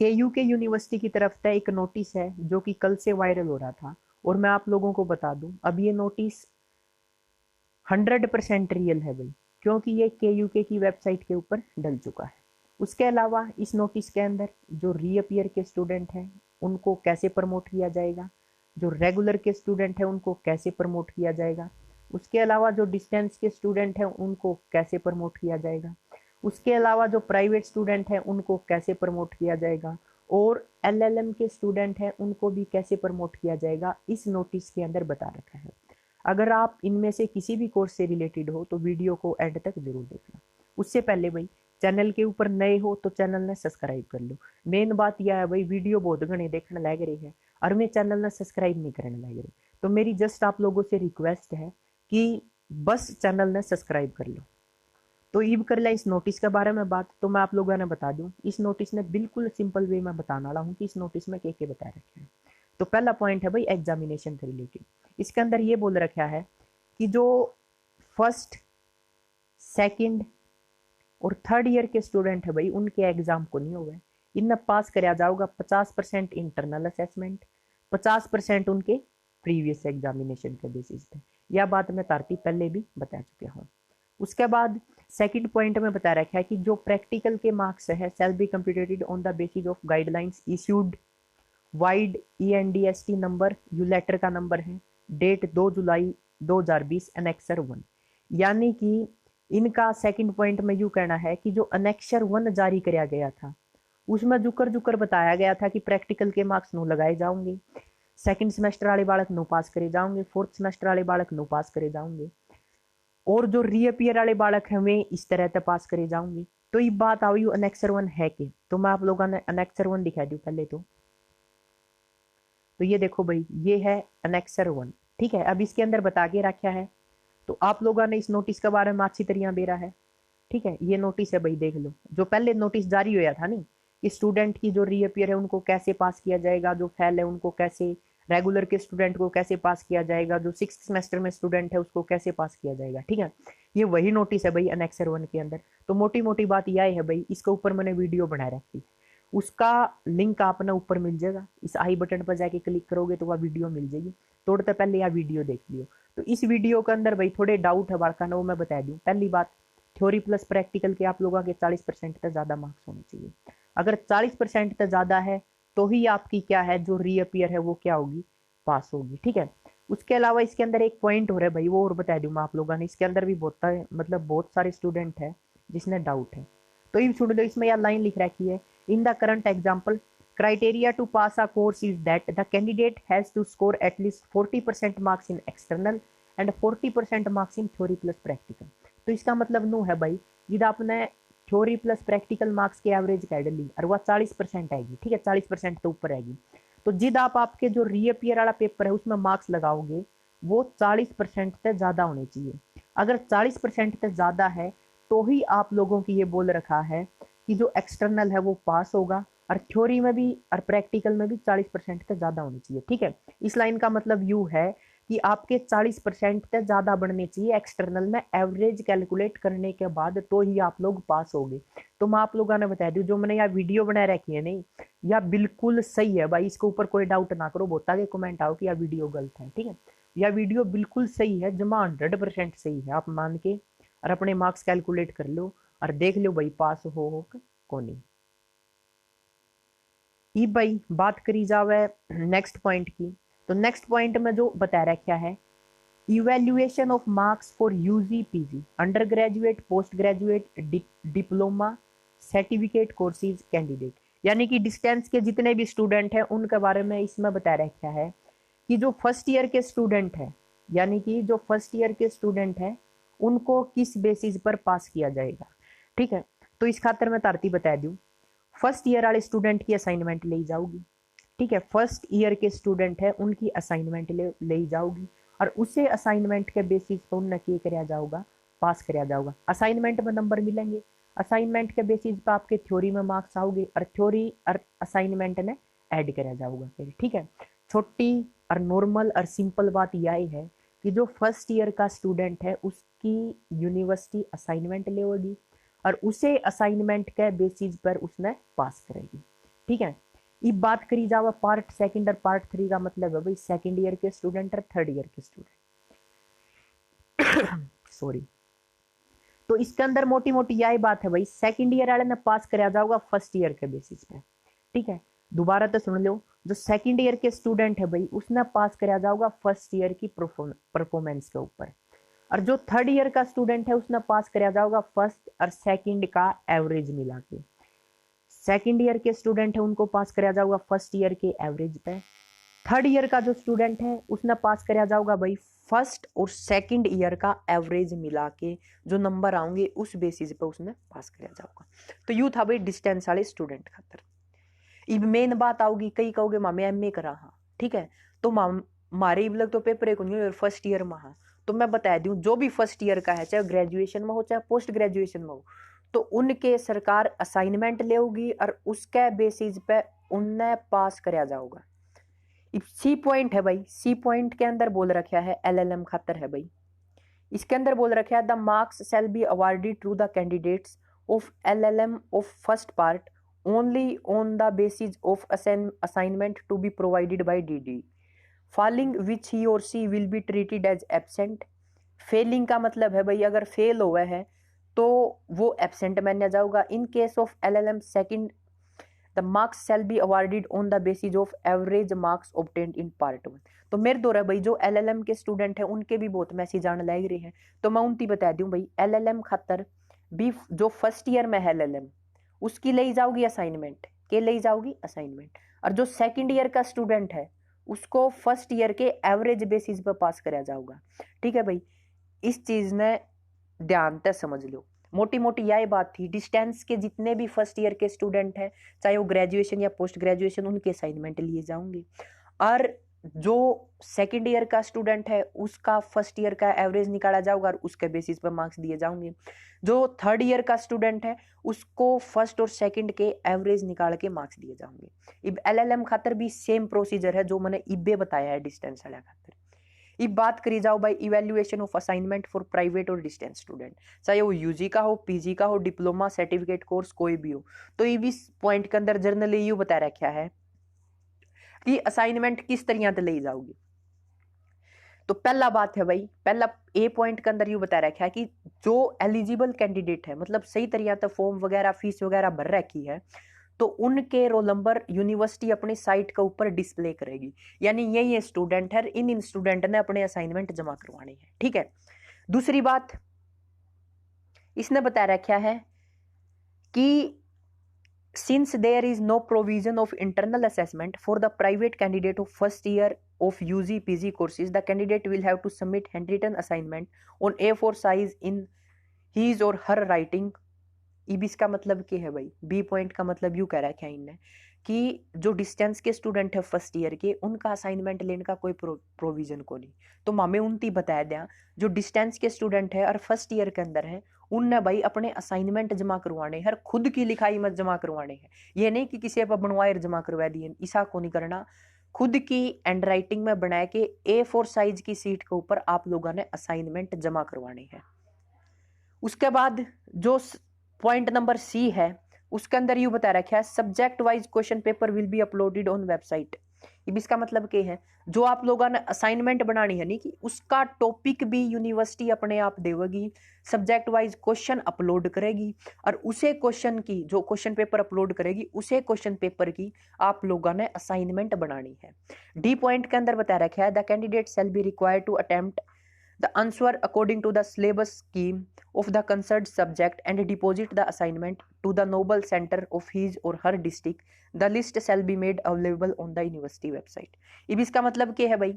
केयू के यूनिवर्सिटी की तरफ से एक नोटिस है जो कि कल से वायरल हो रहा था, और मैं आप लोगों को बता दूं अब ये नोटिस 100% रियल है भाई, क्योंकि ये केयूके की वेबसाइट के ऊपर डल चुका है। उसके अलावा इस नोटिस के अंदर जो रीअपियर के स्टूडेंट हैं उनको कैसे प्रमोट किया जाएगा, जो रेगुलर के स्टूडेंट हैं उनको कैसे प्रमोट किया जाएगा, उसके अलावा जो डिस्टेंस के स्टूडेंट हैं उनको कैसे प्रमोट किया जाएगा, उसके अलावा जो प्राइवेट स्टूडेंट हैं उनको कैसे प्रमोट किया जाएगा, और एलएलएम के स्टूडेंट हैं उनको भी कैसे प्रमोट किया जाएगा, इस नोटिस के अंदर बता रखा है। अगर आप इनमें से किसी भी कोर्स से रिलेटेड हो तो वीडियो को एंड तक जरूर देखना। उससे पहले भाई चैनल के ऊपर नए हो तो चैनल ने सब्सक्राइब कर लो। मेन बात यह है भाई, वीडियो बहुत घने देखने लग रही है और मैं चैनल ने सब्सक्राइब नहीं करने लग रही, तो मेरी जस्ट आप लोगों से रिक्वेस्ट है कि बस चैनल ने सब्सक्राइब कर लो। तो इब कर लिया इस नोटिस के बारे में बात, तो मैं आप लोगों ने बता दूं इस नोटिस ने बिल्कुल सिंपल वे में बताने वाला हूँ कि इस नोटिस में क्या क्या बता रखे हैं। तो पहला पॉइंट है भाई एग्जामिनेशन से रिलेटेड। इसके अंदर ये बोल रखा है कि जो फर्स्ट, सेकंड और थर्ड ईयर के स्टूडेंट है भाई उनके एग्जाम को नहीं होगा, इनमें पास कराया जाएगा 50% इंटरनल असेसमेंट, 50% उनके प्रीवियस एग्जामिनेशन के बेसिस पे। यह बात मैं तारती पहले भी बता चुके हूँ। उसके बाद सेकंड पॉइंट में बता रखा है कि जो प्रैक्टिकल के मार्क्स है shall be computed on the basis of guidelines issued vide ENDST number, U letter का नंबर है, डेट 2 जुलाई 2020 अनेक्सर 1। यानी कि इनका सेकंड पॉइंट में यू कहना है कि जो अनेक्सर 1 जारी किया गया था उसमें जुकर जुकर बताया गया था कि प्रैक्टिकल के मार्क्स नो लगाए जाओगे, सेकंड सेमेस्टर वाले बालक नो पास करे जाओगे, फोर्थ सेमेस्टर वाले बालक नो पास करे जाओगे, और जो रीअपियर वाले बालक हैं वे इस तरह से पास करे जाओगे। तो ये बात आई अनेक्सर 1 है कि, तो मैं आप लोगों ने अनेक्सर 1 दिखा दूं पहले तो ये देखो भाई ये है अनेक्सर 1। ठीक है, अब इसके अंदर बता के रखा है, तो आप लोगों ने इस नोटिस के बारे में अच्छी तरह बेरा है। ठीक है, ये नोटिस है भाई, देख लो। जो पहले नोटिस जारी हुआ था नहीं कि स्टूडेंट की जो रीअपियर है उनको कैसे पास किया जाएगा, जो फेल है उनको कैसे, रेगुलर के स्टूडेंट को कैसे पास किया जाएगा, जो 6th सेमेस्टर में स्टूडेंट है उसको कैसे पास किया जाएगा। ठीक है, ये वही नोटिस है भाई अनेक्सर 1 के अंदर। तो मोटी मोटी बात यह है भाई, इसके ऊपर मैंने वीडियो बना रखी है, उसका लिंक आपने ऊपर मिल जाएगा, इस आई बटन पर जाके क्लिक करोगे तो वह वीडियो मिल जाएगी। तोड़ते पहले यह वीडियो देख लियो। तो इस वीडियो के अंदर भाई थोड़े डाउट है बालका ना, वो मैं बता दूं। पहली बात, थ्योरी प्लस प्रैक्टिकल के आप लोगों के 40% से ज्यादा मार्क्स होने चाहिए। अगर 40% से ज्यादा है तो ही आपकी क्या है जो रीअपियर है वो क्या होगी, पास होगी। ठीक है, उसके अलावा इसके अंदर एक पॉइंट हो रहा है भाई, वो और बता दूं मैं आप लोगों ने। इसके अंदर भी बहुत मतलब बहुत सारे स्टूडेंट है जिसने डाउट है, तो ये सुन लो। इसमें यह लाइन लिख रखी है, in the current example criteria to pass a course is that the candidate has to score at least 40% marks in external and 40% marks in theory plus practical। तो इसका मतलब नो है भाई, जिद आपने थ्योरी प्लस प्रैक्टिकल मार्क्स की average काट ली और वह 40% आएगी। ठीक है, 40% तो ऊपर आएगी। तो जिद आप आपके जो रीअपियर वाला पेपर है उसमें मार्क्स लगाओगे वो 40% से ज्यादा होने चाहिए। अगर 40% से ज्यादा है तो ही आप लोगों की ये बोल रखा है कि जो एक्सटर्नल है वो पास होगा, और थ्योरी में भी और प्रैक्टिकल में भी 40% से ज्यादा होनी चाहिए। ठीक है, इस लाइन का मतलब यू है कि आपके 40% से ज्यादा बढ़ने चाहिए एक्सटर्नल में, एवरेज कैलकुलेट करने के बाद तो ही आप लोग पास होगे। तो मैं आप लोगों ने बता दूं, जो मैंने यह वीडियो बना रखी है नहीं, यह बिल्कुल सही है भाई, इसके ऊपर कोई डाउट ना करो। बहुत आगे कमेंट आओ कि यह वीडियो गलत है। ठीक है, यह वीडियो बिल्कुल सही है, जमा 100% सही है। आप मान के और अपने मार्क्स कैलकुलेट कर लो और देख लो भाई पास हो कौन नहीं। ई भाई बात करी जावे नेक्स्ट पॉइंट की, तो नेक्स्ट पॉइंट में जो बता रखा है, evaluation of marks for UG PG under graduate post graduate diploma certificate courses candidate. यानी कि डिस्टेंस के जितने भी स्टूडेंट हैं उनके बारे में इसमें बता रखा है कि जो फर्स्ट ईयर के स्टूडेंट है, यानी कि जो फर्स्ट ईयर के स्टूडेंट है उनको किस बेसिस पर पास किया जाएगा। ठीक है, तो इस खातर मैं तारती बता दूं, फर्स्ट ईयर वाले स्टूडेंट की असाइनमेंट ले जाओगी। ठीक है, फर्स्ट ईयर के स्टूडेंट है उनकी असाइनमेंट ले जाओगी और उसे असाइनमेंट के बेसिस पर उन्हें क्या कराया जाओगा, पास कराया जाओगा। असाइनमेंट में नंबर मिलेंगे, असाइनमेंट के बेसिस पर आपके थ्योरी में मार्क्स आओगे और थ्योरी और असाइनमेंट ने ऐड कराया जाओगा फिर। ठीक है, छोटी और नॉर्मल और सिंपल बात यह है कि जो फर्स्ट ईयर का स्टूडेंट है उसकी यूनिवर्सिटी असाइनमेंट लेगी और उसे असाइनमेंट के बेसिस पर उसने पास करेगी। ठीक है। ये बात करी जावा पार्ट सेकंड और पार्ट 3 का, मतलब है भाई सेकंड ईयर के स्टूडेंट और थर्ड ईयर के स्टूडेंट। सॉरी। तो इसके अंदर मोटी मोटी यही बात है भाई, सेकंड ईयर वाले ने पास कराया जाऊगा फर्स्ट ईयर के बेसिस पे। ठीक है, दोबारा तो सुन लो, जो सेकंड ईयर के स्टूडेंट है भाई उसने पास कराया जाऊगा फर्स्ट ईयर की परफॉर्मेंस के ऊपर, और जो थर्ड ईयर का स्टूडेंट है उसने पास कराया जाऊगा फर्स्ट और सेकंड का एवरेज मिला के। सेकंड ईयर के स्टूडेंट है उनको पास कराया जाऊगा फर्स्ट ईयर के एवरेज पे। थर्ड ईयर का जो स्टूडेंट है उसने पास कराया जाऊगा भाई फर्स्ट और सेकंड ईयर का एवरेज मिला के, जो नंबर आएंगे उस बेसिस पे उसने पास कराया जाऊगा। तो यू था भाई डिस्टेंस वाले स्टूडेंट खातर। इब मेन बात आओगी, कई कहोगे मामे एमए करा, हाँ ठीक है, तो मारे इब लग तो पेपर एक नहीं फर्स्ट ईयर में, हाँ तो मैं बता दूं जो भी फर्स्ट ईयर का है, चाहे ग्रेजुएशन में हो चाहे पोस्ट ग्रेजुएशन में हो, तो उनके सरकार असाइनमेंट लेगी और उसके बेसिस पे उन्हें पास कराया जाऊगा। सी पॉइंट है भाई, सी पॉइंट के अंदर बोल रखा है एलएलएम खातर है भाई, इसके अंदर बोल रखा है the marks shall be awarded to the candidates of LLM of first part only on the basis of assignment to be provided by DD, failing which he or she will be treated as absent. Failing का मतलब है भाई अगर fail हुआ है तो वो absent माना जाऊगा। In case of LLM second the marks shall be awarded on the basis of average marks obtained in part 1। तो मेरे दो भाई जो एलएलएम के स्टूडेंट हैं उनके भी बहुत मैसेज आने लग रहे हैं, तो मैं उनकी बता दूं भाई एलएलएम खातर भी जो फर्स्ट ईयर में है एलएलएम उसकी ले जाओगी असाइनमेंट, के ले जाओगी असाइनमेंट, और जो सेकंड ईयर का स्टूडेंट है उसको फर्स्ट ईयर के एवरेज बेसिस पर पास कराया जाऊगा। ठीक है भाई, इस चीज ने ध्यान से समझ लो। मोटी मोटी यही बात थी, डिस्टेंस के जितने भी फर्स्ट ईयर के स्टूडेंट हैं चाहे वो ग्रेजुएशन या पोस्ट ग्रेजुएशन, उनके असाइनमेंट लिए जाऊंगे, और जो सेकंड ईयर का स्टूडेंट है उसका फर्स्ट ईयर का एवरेज निकाला जाऊगा और उसके बेसिस पर मार्क्स दिए जाएंगे। जो थर्ड ईयर का स्टूडेंट है उसको फर्स्ट और सेकंड के एवरेज निकाल के मार्क्स दिए जाएंगे। इब एलएलएम खातर भी सेम प्रोसीजर है जो मैंने इबे बताया है डिस्टेंस वाला खातर। अब बात करी जाओ भाई evaluation of assignment for private और डिस्टेंस स्टूडेंट, चाहे वो यूजी का हो, पीजी का हो, डिप्लोमा, सर्टिफिकेट कोर्स कोई भी हो, तो इस पॉइंट के अंदर जर्नली यू बता रखा है कि असाइनमेंट किस तरह से ले जाओगी। तो पहला बात है भाई, पहला ए पॉइंट के अंदर यू बता रखा है कि जो एलिजिबल कैंडिडेट है, मतलब सही तरह से फॉर्म वगैरह फीस वगैरह भर रखी है, तो उनके रोल नंबर यूनिवर्सिटी अपनी साइट के ऊपर डिस्प्ले करेगी, यानी ये स्टूडेंट है, इन स्टूडेंट ने अपने असाइनमेंट जमा करवाने हैं। ठीक है, दूसरी बात इसने बता रखा है कि since there is no provision of internal assessment for the private candidate of first year of UG PG courses, the candidate will have to submit handwritten assignment on A4 size in his or her writing। अब इसका मतलब क्या है भाई, B point का मतलब you कह रखा है इनने कि जो डिस्टेंस के स्टूडेंट है फर्स्ट ईयर के उनका असाइनमेंट लेने का कोई प्रोविजन को नहीं। तो मामे उनती बताया दिया जो डिस्टेंस के स्टूडेंट है और फर्स्ट ईयर के अंदर है उनने भाई अपने असाइनमेंट जमा करवाने हैं, खुद की लिखाई मत जमा करवाने हैं। ये नहीं कि किसी पर बनवाए जमा करवा दिए, ऐसा को नहीं करना। खुद की एंड राइटिंग में बना के A4 साइज की सीट के ऊपर आप लोगों ने असाइनमेंट जमा करवाने हैं। उसके बाद जो पॉइंट नंबर सी है उसके अंदर यू बता रखा है subject wise question paper will be uploaded on website. अब इसका मतलब क्या है, जो आप लोगों ने असाइनमेंट बनानी है नहीं कि उसका टॉपिक भी यूनिवर्सिटी अपने आप देगी, सब्जेक्ट वाइज क्वेश्चन अपलोड करेगी, और उसे क्वेश्चन की जो क्वेश्चन पेपर अपलोड करेगी उसे क्वेश्चन पेपर की आप लोगों ने असाइनमेंट बनानी है। डी पॉइंट के अंदर बता रखा है the candidate shall be required to attempt the answer according to the syllabus scheme of the concerned subject and deposit the assignment to the Nobel Center of his or her district. The list shall be made available on the university website। अब इसका मतलब क्या है भाई,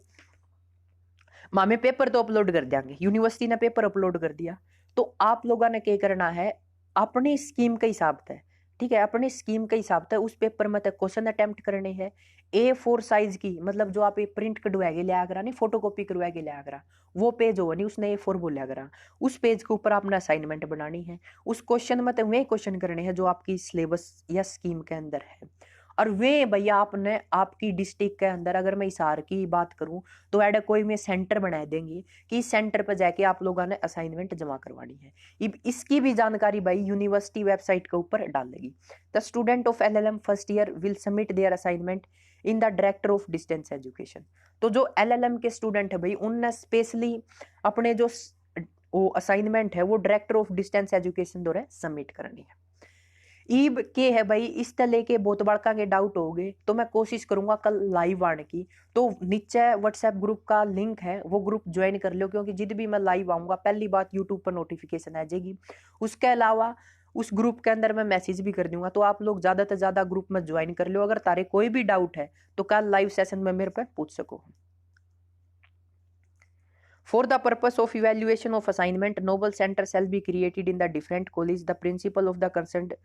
मामे paper तो upload कर देंगे, यूनिवर्सिटी ने पेपर अपलोड कर दिया, तो आप लोगों ने क्या करना है अपनी स्कीम के हिसाब से, ठीक है, अपनी स्कीम के हिसाब से उस पेपर में क्वेश्चन अटेम्प्ट करने हैं। A4 साइज की मतलब जो आप प्रिंट कटवा के लिया करा नहीं, फोटो कॉपी करवा के लिया करा, वो पेज हो नहीं उसने A4 बोलिया करा, उस पेज के ऊपर आपने असाइनमेंट बनानी है। उस क्वेश्चन में तो वे क्वेश्चन करने हैं जो आपकी सिलेबस या स्कीम के अंदर है। और वे भैया आपने आपकी डिस्ट्रिक्ट के अंदर, अगर मैं हिसार की बात करूं तो ऐड कोई में सेंटर बना देंगे कि इस सेंटर पर जाके आप लोगों ने असाइनमेंट जमा करवानी है। इसकी भी जानकारी भाई यूनिवर्सिटी वेबसाइट के ऊपर डालेगी। The student of LLM first year will submit there assignment in the director of distance education. तो जो एलएलएम के स्टूडेंट है भाई उनने स्पेशली अपने जो वो असाइनमेंट है वो डायरेक्टर ऑफ डिस्टेंस एजुकेशन द्वारा सबमिट करनी है। ईब के है भाई इस तरह के बहुत बड़का के डाउट हो गए तो मैं कोशिश करूंगा कल लाइव आने की, तो नीचे व्हाट्सएप ग्रुप का लिंक है वो ग्रुप ज्वाइन कर लो, क्योंकि जिद भी मैं लाइव आऊंगा पहली बात यूट्यूब पर नोटिफिकेशन आ जाएगी। उसके अलावा उस ग्रुप के अंदर मैं मैसेज भी कर दूंगा, तो आप लोग ज्यादा से ज्यादा ग्रुप में ज्वाइन कर लो। अगर तारे कोई भी डाउट है तो कल लाइव सेशन में मेरे पे पूछ सको। For the purpose of evaluation of assignment, novel center shall be created in the different college. The principal of the concerned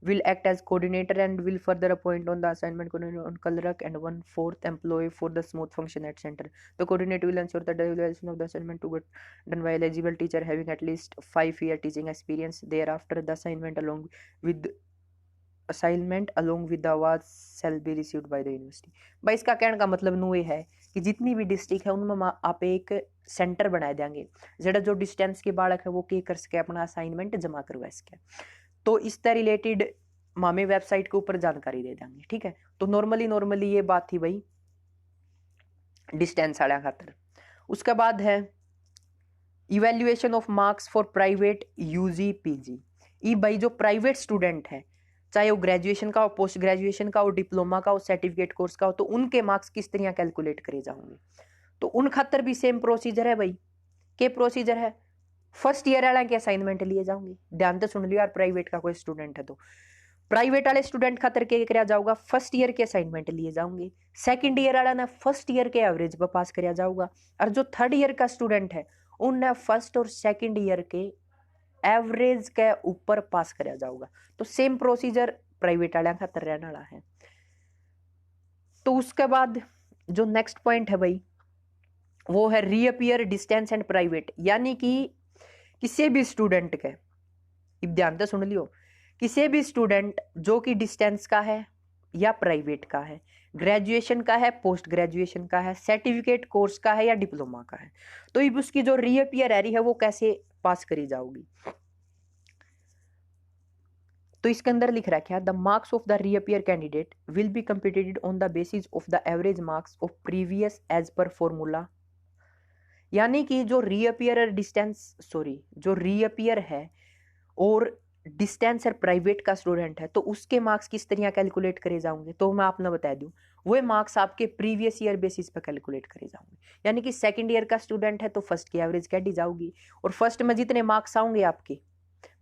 will act as coordinator and will further appoint on the assignment coordinator on clerk and 1/4 employee for the smooth function at center. The coordinator will ensure that the evaluation of the assignment to get done by eligible teacher having at least 5 year teaching experience. Thereafter, the assignment along with the awards shall be received by the university. भाई इसका कहने का मतलब नू ये है कि जितनी भी डिस्ट्रिक्ट है उनमें आप एक सेंटर बना देंगे जेड़ा जो डिस्टेंस के बालक है वो के कर सके अपना असाइनमेंट जमा करवा सके। तो इससे रिलेटेड मामे वेबसाइट के ऊपर जानकारी दे देंगे, ठीक है। तो नॉर्मली ये बात थी भाई डिस्टेंस वाला खातर। उसके बाद है evaluation of marks for private UG PG. ये भाई जो प्राइवेट स्टूडेंट है चाहे वो ग्रेजुएशन का हो, पोस्ट ग्रेजुएशन का हो, डिप्लोमा का हो, सर्टिफिकेट कोर्स का हो, तो उनके मार्क्स किस तरह कैलकुलेट करे जाओगे। तो उन खातर भी सेम प्रोसीजर है भाई। के प्रोसीजर है फर्स्ट ईयर वाला के असाइनमेंट लिए जाओगे। ध्यान से सुन लियो यार, प्राइवेट का कोई स्टूडेंट है तो प्राइवेट वाले स्टूडेंट खातर के कराया जाऊगा फर्स्ट ईयर के असाइनमेंट लिए जाओगे। सेकंड ईयर वाला ना फर्स्ट ईयर के एवरेज पर पास कराया जाऊगा, और जो थर्ड ईयर का स्टूडेंट है उनने फर्स्ट और सेकंड ईयर के एवरेज के ऊपर पास कराया जाऊगा। तो सेम प्रोसीजर प्राइवेट वाला खातर रहने वाला है। तो उसके बाद जो नेक्स्ट पॉइंट है भाई वो है रीअपियर डिस्टेंस एंड प्राइवेट। यानी कि किसी भी स्टूडेंट के, ध्यान से सुन लियो, किसी भी स्टूडेंट जो कि डिस्टेंस का है या प्राइवेट का है, ग्रेजुएशन का है, पोस्ट ग्रेजुएशन का है, सर्टिफिकेट कोर्स का है या डिप्लोमा का है, तो अब उसकी जो रीअपियर रही है वो कैसे पास करी जाओगी। तो इसके अंदर लिख रखा है the marks of the reappear candidate will be computed on the basis of the average marks of previous as per formula. यानी कि जो रीअपियर है और डिस्टेंस और प्राइवेट का स्टूडेंट है तो उसके मार्क्स किस तरह कैलकुलेट करे जाओगे। तो मैं आपने बता दूं वो मार्क्स आपके प्रीवियस ईयर बेसिस पर कैलकुलेट करे जाओगे। यानी कि सेकंड ईयर का स्टूडेंट है तो फर्स्ट की एवरेज कैडी जाओगी, और फर्स्ट में जितने मार्क्स आएंगे आपके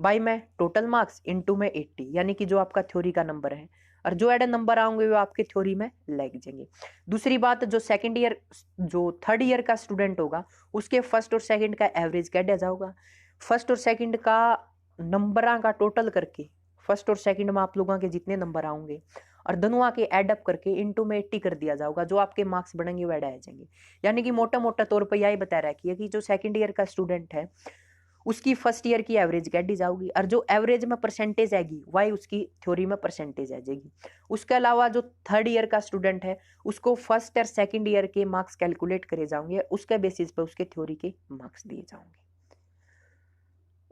बाई में टोटल मार्क्स इनटू में 80, यानी कि जो आपका थ्योरी का नंबर है, और जो एड नंबर आएंगे वो आपके थ्योरी में लग जाएंगे। दूसरी बात, जो थर्ड ईयर का स्टूडेंट होगा उसके फर्स्ट और सेकंड का एवरेज कैड जाओगा। फर्स्ट और सेकंड का नंबर का टोटल करके फर्स्ट और सेकंड में आप लोगों के जितने नंबर आएंगे और दोनों के एडअप करके इनटू में 80 कर दिया जाएगा, जो आपके मार्क्स बनेंगे वो ऐड आ जाएंगे। यानी कि मोटा तौर पर यही बता रखी है कि जो सेकंड ईयर का स्टूडेंट है उसकी फर्स्ट ईयर की एवरेज कैडी जाओगी, और जो एवरेज में परसेंटेज आएगी वही उसकी थ्योरी में परसेंटेज आ जाएगी। उसके अलावा जो थर्ड ईयर का स्टूडेंट है उसको फर्स्ट और सेकंड ईयर के मार्क्स कैलकुलेट करे जाएंगे, उसके बेसिस पर उसके थ्योरी के मार्क्स दिए जाएंगे।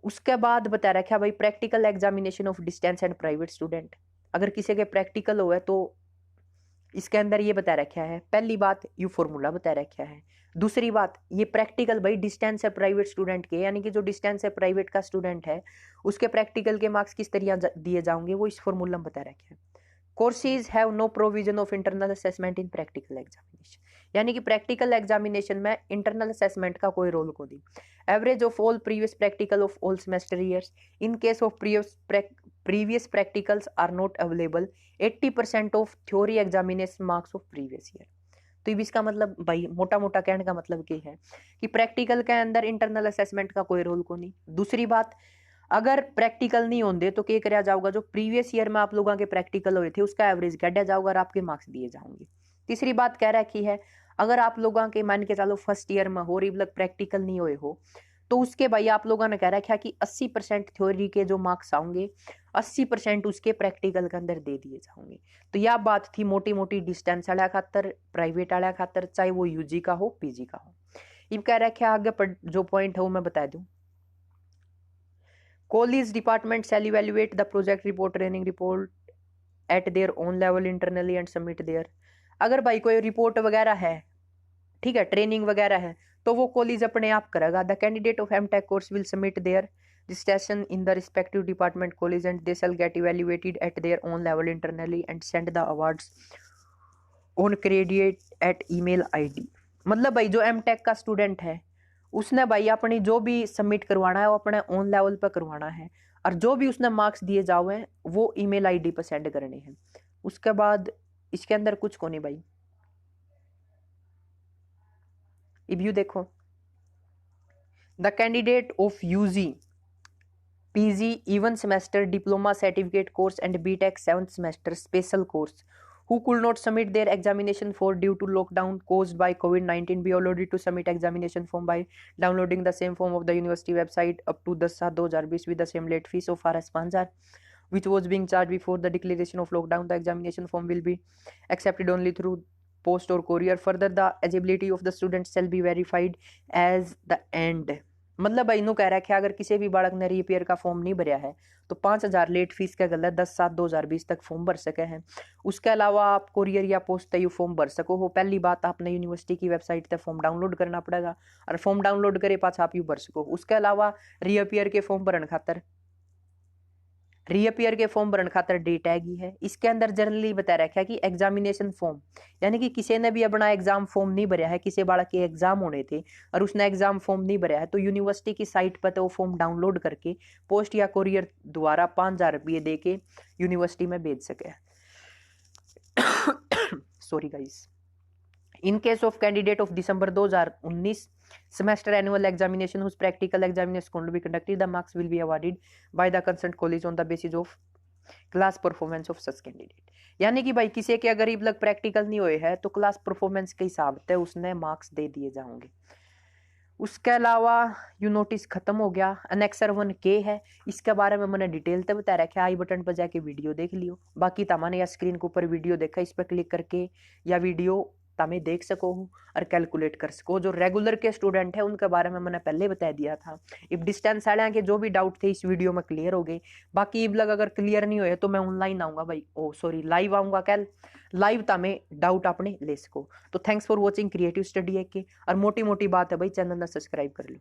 उसके बाद बता रखा भाई practical examination of distance and private student. अगर किसी के प्रैक्टिकल हुआ तो इसके अंदर ये बता रखा है, पहली बात यू फॉर्मूला बता रखा है। दूसरी बात ये प्रैक्टिकल भाई डिस्टेंस है प्राइवेट स्टूडेंट के, यानी कि जो डिस्टेंस है प्राइवेट का स्टूडेंट है उसके प्रैक्टिकल के मार्क्स किस तरह दिए जाएंगे वो इस फॉर्मूला में बता रखा है। Courses have no provision of internal assessment in practical examination. यानी कि प्रैक्टिकल एग्जामिनेशन में इंटरनल असेसमेंट का कोई रोल को दी। Average of all previous practical of all semester years in case of previous practicals are not available 80% of theory examination marks of previous year। तो इसका मतलब भाई मोटा कहने का मतलब क्या है कि प्रैक्टिकल के अंदर इंटरनल असेसमेंट का कोई रोल को नहीं। दूसरी बात, अगर प्रैक्टिकल नहीं होंगे तो क्या कराया जाऊगा, जो प्रीवियस ईयर में आप लोगों के प्रैक्टिकल हुए थे उसका एवरेज काटा जाऊगा और आपके मार्क्स दिए जाएंगे। तीसरी बात कह रखी है अगर आप लोगों के मान के चलो फर्स्ट ईयर में हो रिबलक प्रैक्टिकल नहीं हुए हो तो उसके भाई आप लोगों ने कह रखा कि 80% थ्योरी के जो मार्क्स आएंगे 80% उसके प्रैक्टिकल के अंदर दे दिए जाएंगे। तो यह बात थी मोटी मोटी डिस्टेंस वाला खातर, प्राइवेट वाला खातर, चाहे वो यूजी का हो पीजी का हो। अब कह रखा आगे जो पॉइंट है वो मैं बता दूं। College department shall evaluate the project report training report at their own level internally and submit their. अगर भाई कोई रिपोर्ट वगैरह है, ठीक है, ट्रेनिंग वगैरह है, तो वो कॉलेज अपने आप करेगा। The candidate of MTech course will submit their dissertation in the respective department college and they shall get evaluated at their own level internally and send the awards on credit at email ID। मतलब भाई जो MTech का student है उसने भाई अपनी जो भी सबमिट करवाना है वो अपने ओन लेवल पर करवाना है, और जो भी उसने मार्क्स दिए जाओ हैं वो ईमेल आईडी पर सेंड करने हैं। उसके बाद इसके अंदर कुछ को नहीं भाई। इब यू देखो, the candidate of UG PG even semester diploma certificate course and BTech 7th semester special course who could not submit their examination for due to lockdown caused by COVID-19 be allowed to submit examination form by downloading the same form of the university website up to 10/7/2020 with the same late fee so far as funds are which was being charged before the declaration of lockdown. The examination form will be accepted only through post or courier. Further, the eligibility of the students shall be verified as the end। मतलब भाई कह रहा है कि अगर किसी भी बालक ने रीअपियर का फॉर्म नहीं भरया है तो 5,000 लेट फीस का गलत 10/7/2020 तक फॉर्म भर सके हैं। उसके अलावा आप कोरियर या पोस्ट से फॉर्म भर सको हो। पहली बात आपने यूनिवर्सिटी की वेबसाइट से फॉर्म डाउनलोड करना पड़ेगा और फॉर्म डाउनलोड करे पास आप यू भर सको। उसके अलावा रीअपियर के फॉर्म भरने खातर रीअपियर के फॉर्म भरने खातर डेट आएगी है। इसके अंदर जनरली बता रखा है कि एग्जामिनेशन फॉर्म, यानी कि किसी ने भी अपना एग्जाम फॉर्म नहीं भरा है, किसी बालक के एग्जाम होने थे और उसने एग्जाम फॉर्म नहीं भरा है, तो यूनिवर्सिटी की साइट पर तो वो फॉर्म डाउनलोड करके पोस्ट या कोरियर द्वारा 5,000 रुपये दे के यूनिवर्सिटी में भेज सके। Sorry guys. In case of candidate of December 2019 semester annual examination whose practical examination is going to be conducted, the marks will be awarded by the concerned college on the basis of class performance of such candidate. यानी कि भाई किसी के अगर लग practical नहीं हुए है तो क्लास परफॉर्मेंस के हिसाब से उसने मार्क्स दे दिए जाएंगे। उसके अलावा यू नोटिस खत्म हो गया। अनेक्सर 1K है, इसके बारे में मैंने डिटेल से बता रखा है, आई बटन पर जाके वीडियो देख लियो। बाकी तमाने या स्क्रीन के ऊपर वीडियो देखा, इस पर क्लिक करके या वीडियो तमें देख सको हो और कैलकुलेट कर सको। जो रेगुलर के स्टूडेंट है उनके बारे में मैंने पहले बता दिया था। इब डिस्टेंस वाले के जो भी डाउट थे इस वीडियो में क्लियर हो गए। बाकी इब लग अगर क्लियर नहीं हुए तो मैं ऑनलाइन आऊंगा भाई, ओ सॉरी लाइव आऊंगा कल, लाइव तमें डाउट आपने ले सको। तो thanks for watching creative study के, और मोटी मोटी बात है भाई चैनल ने सब्सक्राइब कर लो।